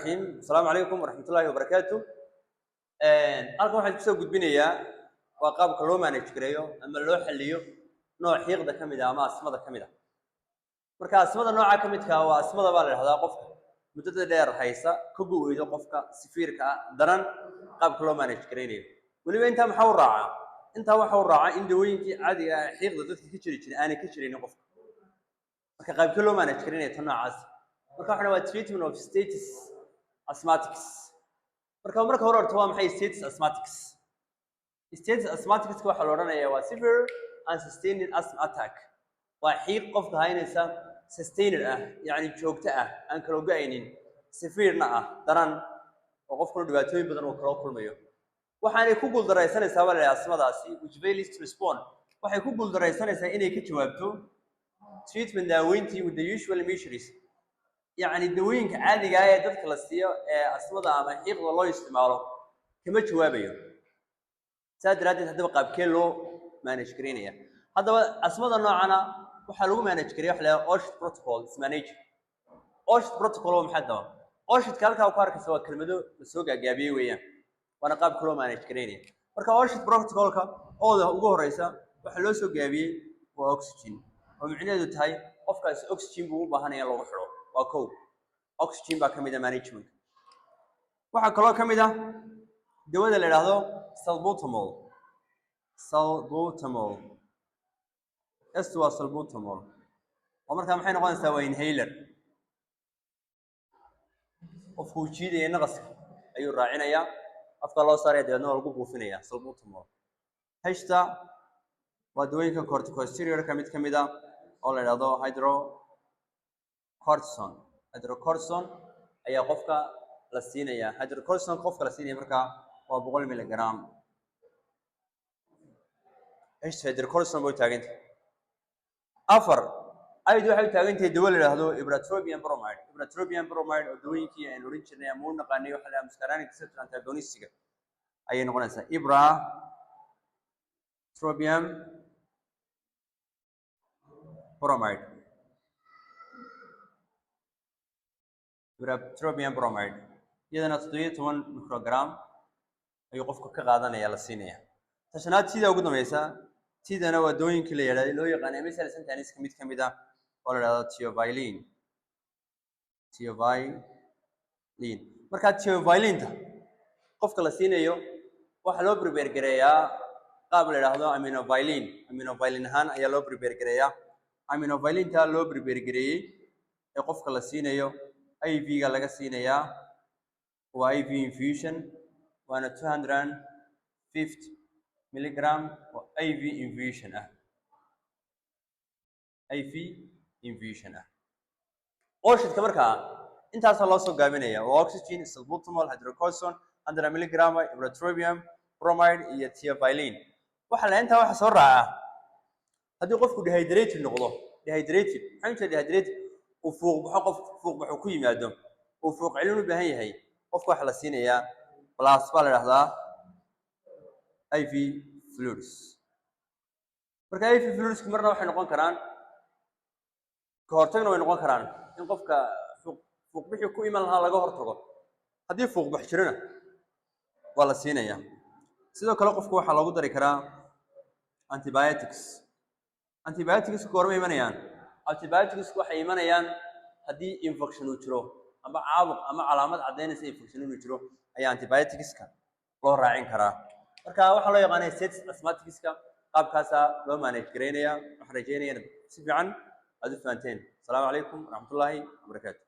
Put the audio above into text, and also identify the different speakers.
Speaker 1: الرحيم. السلام عليكم ورحمة الله وبركاته. halkan waxaan kusoo gudbinayaa waa qaabka loo manage gareeyo ama loo xalliyo nooc xiiqda ka mid ah ama asmada ka mid ah. Marka asmada nooca ka midka ah waa asmada baa la yiraahdaa qofka muddada dheer haysa ka go'aydo qofka sifiirka ah daran qaabka loo manage gareeyo. Waliba inta maxaa u raacaa? Inta waxa u raacaa in dawooyinkii caadiga ah xiiqda dadka ka jiri jiray aanay ka jirin qofka. Marka qaabka loo manage gareeyo tan noocaas. Marka waxa waa treatment of status asthmatics. marka hore horta waa maxay status asthmatics? Status asthmatics waxa la oranayaa waa severe and sustained asthma attack. Waa xiiq qofka haynaysa sustained ah, yani joogto ah, aan kala go'aynin, severe-na ah, daran oo qofku dhibaatooyin badan oo kala kulmayo. Waxaanay ku guuldareysanaysaa walaal asthmadaasi which fails to respond. Waxay ku guuldareysanaysaa inay ka jawaabto treatment daaweyntii with the usual measures. يعني الدوين عادي جاية تذكر السيا أصمد أما حيق والله يستعمله كم جوابيه سادر هذه تبقى بكيلو ما نشكرينه هذا أصمد النوع وحلو ما نشكريه حلا أوشت بروتوكول مانج أوشت بروتوكول ومحدد أوشت كاركا وكاركا سوا كلمته مسوق جابيه وياه وأنا قاب كلو ما نشكرينه مركا أوشت بروتوكول كا أو ده وجوه رئيسه وحلو سوق جابيه وأكسجين ومعناه ده هاي أفكار أكسجين بو بهاني الله وحلو وكو oxygen baa kamid ah management waxa kaloo kamid ah dawada la yiraahdo salbutamol salbutamol oo markaa maxay noqonaysaa waa inhaler qofku jiidaya naqaska ayuu raacinayaa afka loo saaray deedna lagu buufinayaa salbutamol hashta waa dawooyinka corticosteroid kamid ah oo la yiraahdo hydrocortisone ayaa qofka la siinaya hydrocortisone qofka la siinaya marka waa 100 mg hydrocortisone buu taagantay afar aydu waxay taagantay dawo la yiraahdo ipratropium bromide oo dawooyinkii aan oran jirnay ama u naqaanay waxa la muscarinic receptor antagonistiga ayay noqonaysaa ipratropium bromide ipratropium bromide iyadana 17 microgram ayuu qofku ka qaadanaya la siinaya tashanaad sida ugu dambaysa sidana waa dawooyinka la yiraahdo loo yaqaan MSL sentence kamid ah oo la yiraahdo theophylline marka theophylline qofka la siinayo waxa loo prepare gareeyaa qaab la yiraahdo aminophylline ahaan ayaa loo prepare gareeyaa aminophylline ta loo prepare gareeyay ee qofka la siinayo IV ga laga siinayaa waa IV infusion waana 250 mg oo IV infusion ah oshidka markaa intaas loo soo gaabinaya waa oxygen salbutamol hydrocortisone 100 mg ipratropium bromide iyo theophylline waxa la inta waxa soo raaca hadii qofku dehydrated noqdo dehydrated وفوق بحق ku yimaado oo fooq cilin u baahan yahay qofka waxa la siinayaa plus baa la yiraahdaa IV fluids marka IV fluids marna waxay noqon karaan ka hortagna way noqon karaan in qofka fooq bixi ku iman lahaa laga hortago hadii fooq bax jirana waa la siinayaa sidoo kale qofka waxa lagu dari karaa antibiotics goorma imanayaan antibiotics waxay imanayaan hadii infection uu jiro ama caabuq ama calaamad cadeynaysa infection uu jiro ayaa antibiotics-ka loo raacin karaa marka waxa loo yaqaan status asthmatics-ka qaabkaas loo manage gareynaya waxaan rajeynayaa si fiican aad u fahanteen. Assalaamu calaykum waraxmatullaahi wabarakaatuh.